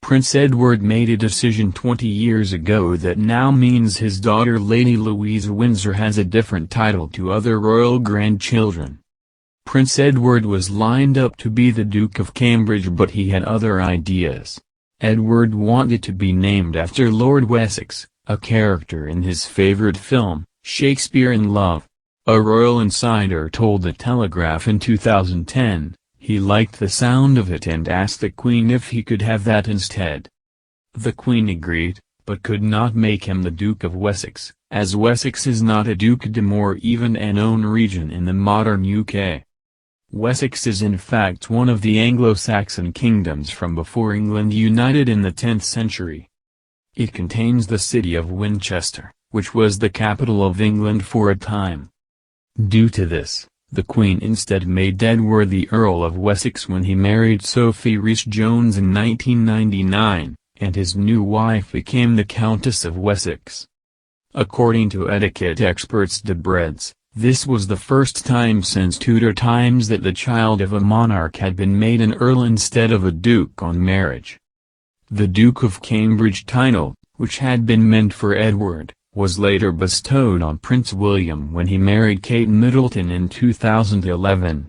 Prince Edward made a decision 20 years ago that now means his daughter Lady Louise Windsor has a different title to other royal grandchildren. Prince Edward was lined up to be the Duke of Cambridge, but he had other ideas. Edward wanted to be named after Lord Wessex, a character in his favorite film, Shakespeare in Love. A royal insider told The Telegraph in 2010, he liked the sound of it and asked the Queen if he could have that instead. The Queen agreed, but could not make him the Duke of Wessex, as Wessex is not a dukedom or even an own region in the modern UK. Wessex is in fact one of the Anglo-Saxon kingdoms from before England united in the 10th century. It contains the city of Winchester, which was the capital of England for a time. Due to this, the Queen instead made Edward the Earl of Wessex when he married Sophie Rhys-Jones in 1999, and his new wife became the Countess of Wessex. According to etiquette experts Debrez, this was the first time since Tudor times that the child of a monarch had been made an earl instead of a duke on marriage. The Duke of Cambridge title, which had been meant for Edward, was later bestowed on Prince William when he married Kate Middleton in 2011.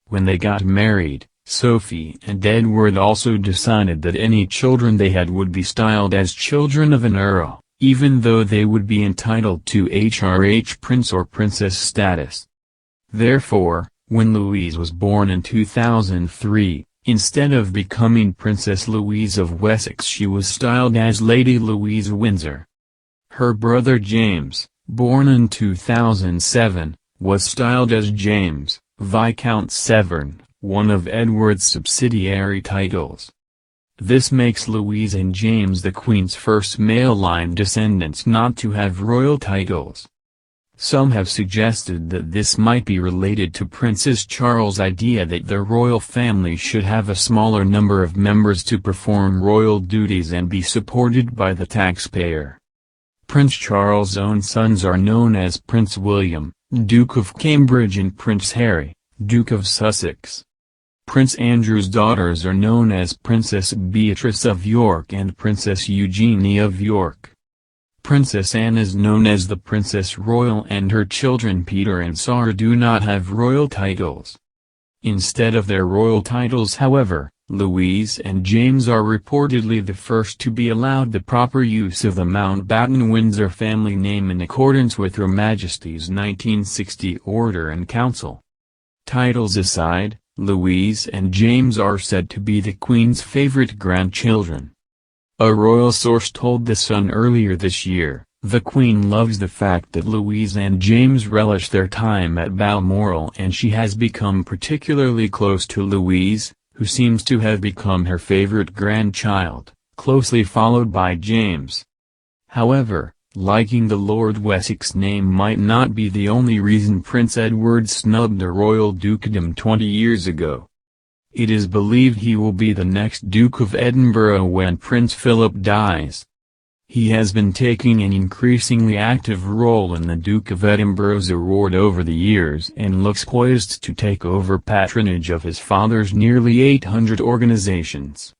When they got married, Sophie and Edward also decided that any children they had would be styled as children of an earl, even though they would be entitled to HRH Prince or Princess status. Therefore, when Louise was born in 2003, instead of becoming Princess Louise of Wessex, she was styled as Lady Louise Windsor. Her brother James, born in 2007, was styled as James, Viscount Severn, one of Edward's subsidiary titles. This makes Louise and James the Queen's first male-line descendants not to have royal titles. Some have suggested that this might be related to Prince Charles' idea that the royal family should have a smaller number of members to perform royal duties and be supported by the taxpayer. Prince Charles' own sons are known as Prince William, Duke of Cambridge, and Prince Harry, Duke of Sussex. Prince Andrew's daughters are known as Princess Beatrice of York and Princess Eugenia of York. Princess Anne is known as the Princess Royal, and her children Peter and Sarah do not have royal titles. Instead of their royal titles, however, Louise and James are reportedly the first to be allowed the proper use of the Mountbatten-Windsor family name in accordance with Her Majesty's 1960 Order and Council. Titles aside, Louise and James are said to be the Queen's favorite grandchildren. A royal source told The Sun earlier this year, the Queen loves the fact that Louise and James relish their time at Balmoral, and she has become particularly close to Louise, who seems to have become her favorite grandchild, closely followed by James. However, liking the Lord Wessex name might not be the only reason Prince Edward snubbed a royal dukedom 20 years ago. It is believed he will be the next Duke of Edinburgh when Prince Philip dies. He has been taking an increasingly active role in the Duke of Edinburgh's award over the years and looks poised to take over patronage of his father's nearly 800 organizations.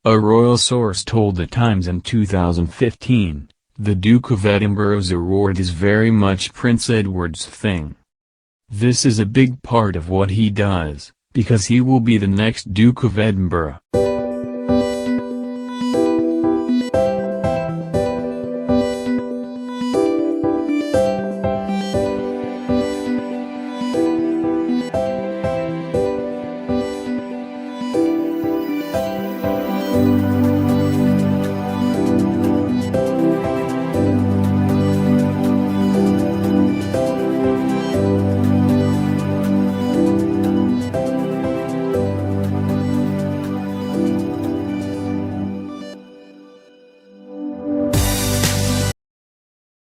A royal source told The Times in 2015, the Duke of Edinburgh's award is very much Prince Edward's thing. This is a big part of what he does, because he will be the next Duke of Edinburgh.